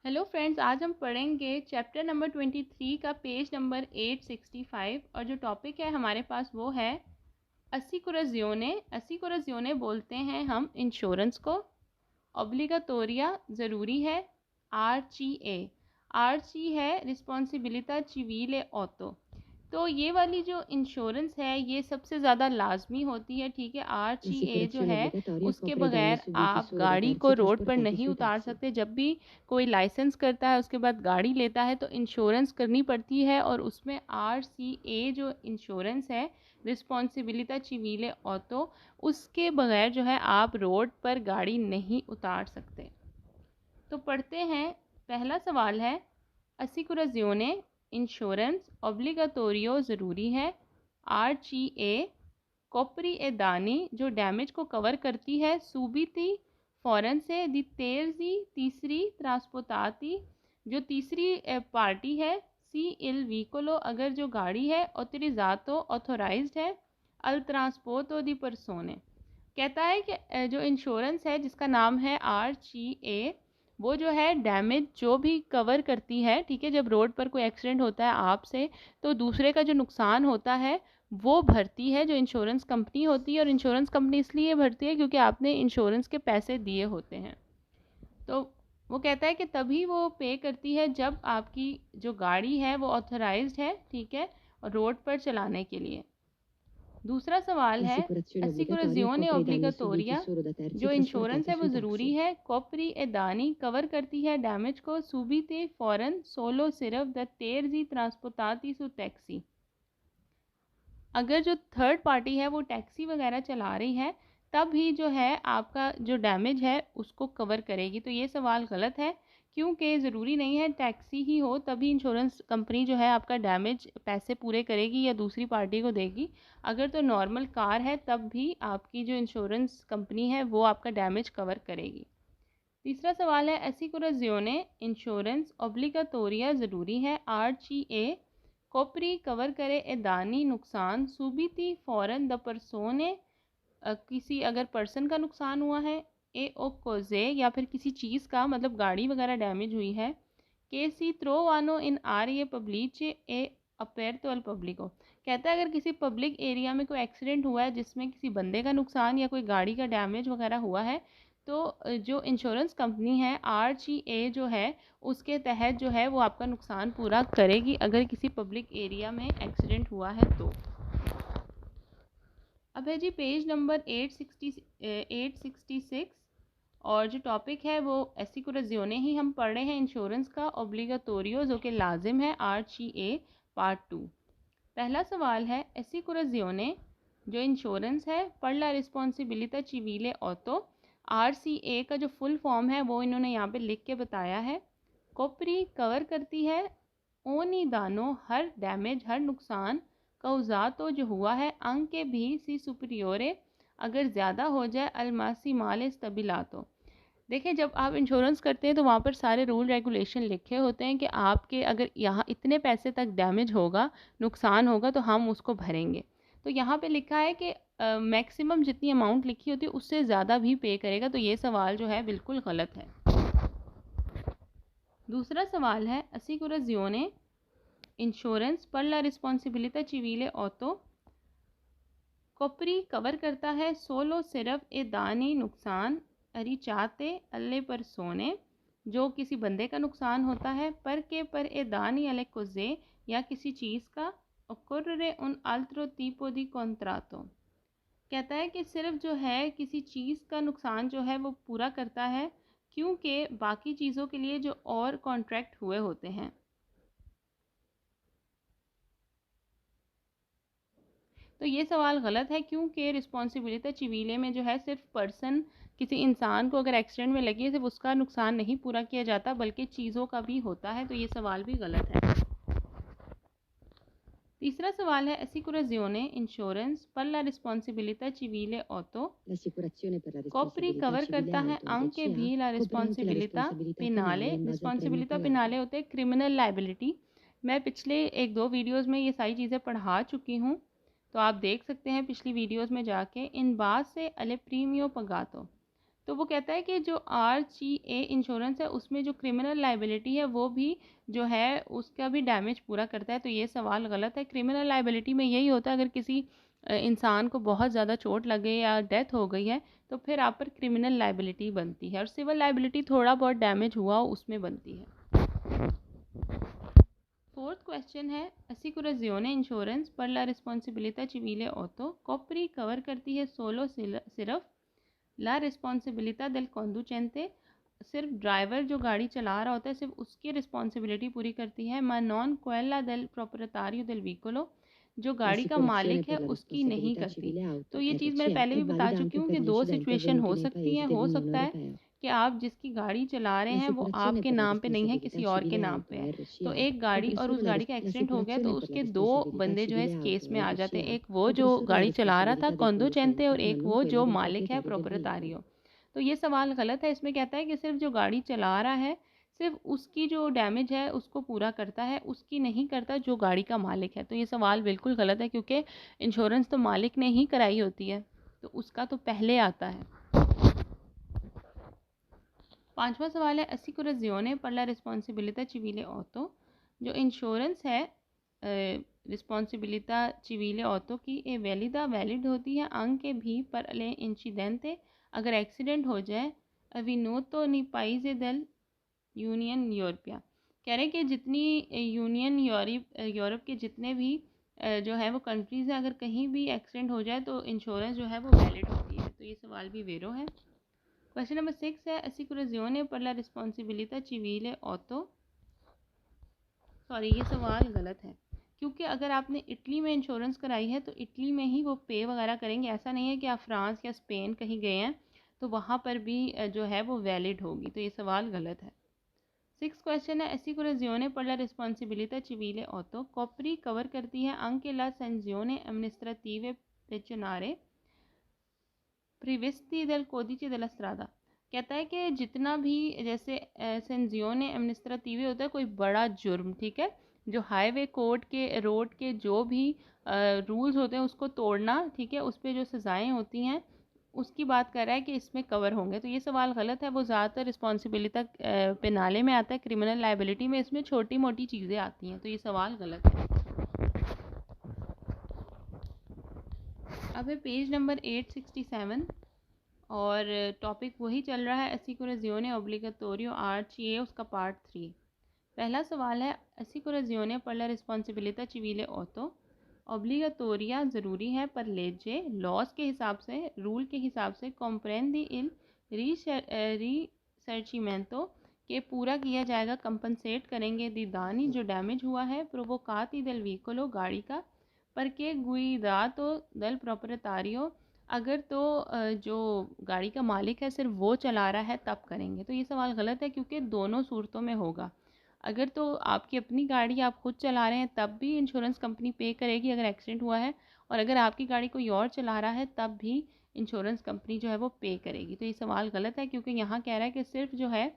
Hello friends, आज हम पढ़ेंगे चैप्टर नंबर 23 का पेज नंबर 865 और जो टॉपिक है हमारे पास वो है असिकुराजियोने। असिकुराजियोने बोलते हैं हम इंश्योरेंस को। ऑब्लिगातोरिया ज़रूरी है। आरची है रिस्पॉन्सिबिलिटा चिवीले ऑतो। तो ये वाली जो इंश्योरेंस है ये सबसे ज़्यादा लाजमी होती है, ठीक है। आरची जो L'assicurazione है obbligatoria उसके copre i danni बगैर subiti आप solo da गाड़ी terzi को रोड पर trasportati नहीं sui उतार taxi. सकते। जब भी कोई लाइसेंस करता है उसके बाद गाड़ी लेता है तो इंश्योरेंस करनी पड़ती है, और उसमें आरसीए जो इंश्योरेंस है रिस्पॉन्सिबिलिटा चिवीले ऑतो, उसके बगैर जो है आप रोड पर गाड़ी नहीं उतार सकते। तो पढ़ते हैं। पहला सवाल है असिकुराजियोने इंश्योरेंस ऑब्लिगातोरियो ज़रूरी है। आरजीए कोपरी ए दानी जो डैमेज को कवर करती है। सूबीती फ़ौरन से। दी तेरजी तीसरी त्रासपोताती जो तीसरी पार्टी है। सी इल व्हीकलो अगर जो गाड़ी है। ऑथोरिज़ातो ऑथोराइज्ड है। अल ट्रांसपोर्टो दी परसोने कहता है कि जो इंश्योरेंस है जिसका नाम है आरजीए वो जो है डैमेज जो भी कवर करती है, ठीक है। जब रोड पर कोई एक्सीडेंट होता है आपसे तो दूसरे का जो नुकसान होता है वो भरती है जो इंश्योरेंस कंपनी होती है। और इंश्योरेंस कंपनी इसलिए भरती है क्योंकि आपने इंश्योरेंस के पैसे दिए होते हैं। तो वो कहता है कि तभी वो पे करती है जब आपकी जो गाड़ी है वो ऑथराइज्ड है, ठीक है, और रोड पर चलाने के लिए। दूसरा सवाल है L'assicurazione obbligatoria असिकुराजियोने copre i danni subiti ऑब्लिगातोरिया solo da terzi जो इंश्योरेंस trasportati है वो sui ज़रूरी taxi. है। कॉपरी ए दानी कवर करती है डैमेज को। सूबीते फ़ौरन सोलो सिर्फ द तेरजी ट्रांसपोताती सु टैक्सी अगर जो थर्ड पार्टी है वो टैक्सी वगैरह चला रही है तब ही जो है आपका जो डैमेज है उसको कवर करेगी। तो ये सवाल गलत है क्योंकि ज़रूरी नहीं है टैक्सी ही हो तभी इंश्योरेंस कंपनी जो है आपका डैमेज पैसे पूरे करेगी या दूसरी पार्टी को देगी। अगर तो नॉर्मल कार है तब भी आपकी जो इंश्योरेंस कंपनी है वो आपका डैमेज कवर करेगी। तीसरा सवाल है एसिकुराजियोने इंश्योरेंस ऑब्लिगातोरिया ज़रूरी है। आरजीए कोपरी कवर करे ए दानी नुकसान सूबीती फ़ौरन द परसोने किसी अगर पर्सन का नुकसान हुआ है। ए ओ कोजे या फिर किसी चीज़ का, मतलब गाड़ी वगैरह डैमेज हुई है। के सी त्रोवानो इन आर ये पब्लिचे ए अपेरतो अल पब्लिको कहता है अगर किसी पब्लिक एरिया में कोई एक्सीडेंट हुआ है जिसमें किसी बंदे का नुकसान या कोई गाड़ी का डैमेज वगैरह हुआ है तो जो इंश्योरेंस कंपनी है आरजीए जो है उसके तहत जो है वो आपका नुकसान पूरा करेगी अगर किसी पब्लिक एरिया में एक्सीडेंट हुआ है तो। अब है जी पेज नंबर 866 और जो टॉपिक है वो एसिकुराजियोने ही हम पढ़ रहे हैं इंश्योरेंस का ऑब्लिगातोरियो जो कि लाजिम है। आरजीए पार्ट 2। पहला सवाल है एसिकुराजियोने जो इंश्योरेंस है पर ला रिस्पॉन्सिबिलिटा चिवीले ऑतो। आरसीए का जो फुल फॉर्म है वो इन्होंने यहाँ पे लिख के बताया है। कोपरी कवर करती है ओनी दानो हर डैमेज हर नुकसान कौजातो जो हुआ है अंक के भी सी सुपरियोरे अगर ज़्यादा हो जाए अलमासी माल तबिलातो। देखिए जब आप इंश्योरेंस करते हैं तो वहाँ पर सारे रूल रेगुलेशन लिखे होते हैं कि आपके अगर यहाँ इतने पैसे तक डैमेज होगा, नुकसान होगा तो हम उसको भरेंगे। तो यहाँ पे लिखा है कि मैक्सिमम जितनी अमाउंट लिखी होती है उससे ज़्यादा भी पे करेगा। तो ये सवाल जो है बिल्कुल गलत है। दूसरा सवाल है असिकुराजियोने इंश्योरेंस पर ला रिस्पॉन्सिबिलिटा चिवीले ऑतो कोपरी कवर करता है सोलो सिर्फ ए दानी नुकसान अरी चाहते अल्ले पर सोने जो किसी बंदे का नुकसान होता है पर के पर ए दानी अले कोजे या किसी चीज़ का ओकुर्रे उन अल्त्रो tipo दी कॉन्ट्रातो कहता है कि सिर्फ जो है किसी चीज़ का नुकसान जो है वो पूरा करता है क्योंकि बाकी चीज़ों के लिए जो और कॉन्ट्रैक्ट हुए होते हैं। तो ये सवाल गलत है क्योंकि रिस्पॉन्सिबिलिटी चिवीले में जो है सिर्फ पर्सन किसी इंसान को अगर एक्सीडेंट में लगी है सिर्फ उसका नुकसान नहीं पूरा किया जाता बल्कि चीज़ों का भी होता है। तो ये सवाल भी गलत है। तीसरा सवाल है एसिकुराजियोने इंश्योरेंस पर ला रिस्पॉन्सिबिलिटी चिवीले ऑतो L'assicurazione per la कॉपरी responsabilità कवर civile करता है auto अंके (ACA) भी ला copre anche la रिस्पॉन्सिबिलिटा responsabilità पिनाले। penale in base al premio रिस्पॉन्सिबिलिटा pagato. पिनाले होते हैं क्रिमिनल लाइबिलिटी। मैं पिछले एक दो वीडियोस में ये सारी चीज़ें पढ़ा चुकी हूँ, तो आप देख सकते हैं पिछली वीडियोस में जाके। इन बात से अले प्रीमियो पगातो तो वो कहता है कि जो RGA इंश्योरेंस है उसमें जो क्रिमिनल लाइबिलिटी है वो भी जो है उसका भी डैमेज पूरा करता है। तो ये सवाल गलत है। क्रिमिनल लाइबिलिटी में यही होता है अगर किसी इंसान को बहुत ज़्यादा चोट लगे या डेथ हो गई है तो फिर आप पर क्रिमिनल लाइबिलिटी बनती है, और सिविल लाइबिलिटी थोड़ा बहुत डैमेज हुआ उसमें बनती है। फोर्थ क्वेश्चन है, असिकुराzione इंश्योरेंस पर ला रिस्पॉन्सिबिलिता civiले ऑटो कॉपरी कवर करती है सोलो सिर्फ ला रिस्पॉन्सिबिलिटा del conducente, सिर्फ ड्राइवर जो गाड़ी चला रहा होता है सिर्फ उसकी रिस्पॉन्सिबिलिटी पूरी करती है, ma non quella del proprietario del veicolo, जो गाड़ी का L'assicurazione मालिक है per la उसकी नहीं responsabilità करती। civile तो auto ये चीज़ मैंने RCA पहले è भी बता valida चुकी anche हूँ per कि gli दो incidenti सिचुएशन avvenuti हो nei सकती हैं। paesi हो dell'Unione सकता है Europea. कि आप जिसकी गाड़ी चला रहे हैं वो L'assicurazione आपके per la नाम पे नहीं है, responsabilità किसी और के civile नाम पे auto है। तो RCA एक गाड़ी और उस comprensione गाड़ी का एक्सीडेंट हो गया तो l'assicurazione per la उसके दो responsabilità बंदे जो है इस civile केस auto में आ जाते हैं, RCA एक वो जो comprensono la गाड़ी चला रहा था responsabilità del कॉन्डुचेंटे और conducente, ma एक non वो quella जो del मालिक है proprietario del veicolo. प्रोप्राइटारियो। तो ये सवाल गलत है। इसमें कहता है कि सिर्फ जो गाड़ी चला रहा है सिर्फ उसकी जो डैमेज है उसको पूरा करता है, उसकी नहीं करता जो गाड़ी का मालिक है। तो ये सवाल बिल्कुल गलत है क्योंकि इंश्योरेंस तो मालिक ने ही कराई होती है, तो उसका तो पहले आता है। पांचवा सवाल है, असिकुराzione per la responsabilità civile auto, जो इंश्योरेंस है रिस्पॉन्सिबिलिटा civiले ऑटो की ए वैलिदा वैलिड होती है अंके भी पर ले इंसिडेंटे, अगर एक्सीडेंट हो जाए अविनोतो नी पाइजे दल यूनियन यूरोपिया। कह रहे हैं कि जितनी यूनियन यूरोप के जितने भी जो है वो कंट्रीज़ हैं, अगर कहीं भी एक्सीडेंट हो जाए तो इंश्योरेंस जो है वो वैलिड होती है। तो ये सवाल भी वेरो है। क्वेश्चन नंबर 6 है, असिकुराzione per la responsabilità civile auto, sorry ये सवाल गलत है क्योंकि अगर आपने इटली में इंश्योरेंस कराई है तो इटली में ही वो पे वगैरह करेंगे। ऐसा नहीं है कि आप फ्रांस या स्पेन कहीं गए हैं तो वहाँ पर भी जो है वो वैलिड होगी। तो ये सवाल गलत है। 6 क्वेश्चन है, असिकुराzione per la responsabilità civile auto कॉपरी कवर करती है anche la sanzione amministrative pecuniarie प्रिविस्ती दल कोदिची दल स्त्रादा। कहता है कि जितना भी जैसे सेंजियोने एमनिस्ट्रेटिव होता है कोई बड़ा जुर्म, ठीक है, जो हाईवे कोर्ट के रोड के जो भी रूल्स होते हैं उसको तोड़ना, ठीक है, उस पर जो सज़ाएं होती हैं उसकी बात कर रहा है कि इसमें कवर होंगे। तो ये सवाल गलत है। वो ज़्यादातर रिस्पॉन्सिबिलिटी पेनाले में आता है, क्रिमिनल लाइबिलिटी में इसमें छोटी मोटी चीज़ें आती हैं। तो ये सवाल गलत है। अब है पेज नंबर 867 और टॉपिक वही चल रहा है, असिकुराzione obbligatorio RCA, उसका पार्ट 3। पहला सवाल है, असिकुराzione per la responsabilità civile auto ऑब्लिगatoria ज़रूरी है पर लेजे लॉस के हिसाब से, रूल के हिसाब से comprende il risarcimento के पूरा किया जाएगा, कंपनसेट करेंगे दी दानी जो डैमेज हुआ है, provocati del veicolo गाड़ी का, पर के guidato dal proprietario अगर तो जो गाड़ी का मालिक है सिर्फ वो चला रहा है तब करेंगे। तो ये सवाल गलत है क्योंकि दोनों सूरतों में होगा। अगर तो आपकी अपनी गाड़ी आप खुद चला रहे हैं तब भी इंश्योरेंस कंपनी पे करेगी अगर एक्सीडेंट हुआ है, और अगर आपकी गाड़ी कोई और चला रहा है तब भी इंश्योरेंस कंपनी जो है वो पे करेगी। तो ये सवाल गलत है क्योंकि यहाँ कह रहा है कि सिर्फ जो है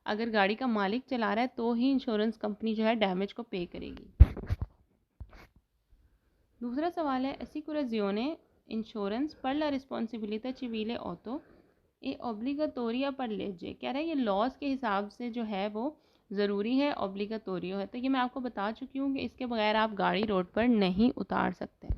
अगर गाड़ी का मालिक चला रहा है तो ही इंश्योरेंस कंपनी जो है डैमेज को पे करेगी। दूसरा सवाल है, असिकुराzione इंश्योरेंस पर ला रिस्पॉन्सिबिलिटा civiले auto ए ओब्लिगatoria पर लेजे। कह रहा है ये लॉस के हिसाब से जो है वो ज़रूरी है, ओब्लिगatorio है। तो ये मैं आपको बता चुकी हूँ कि इसके बगैर आप गाड़ी रोड पर नहीं उतार सकते।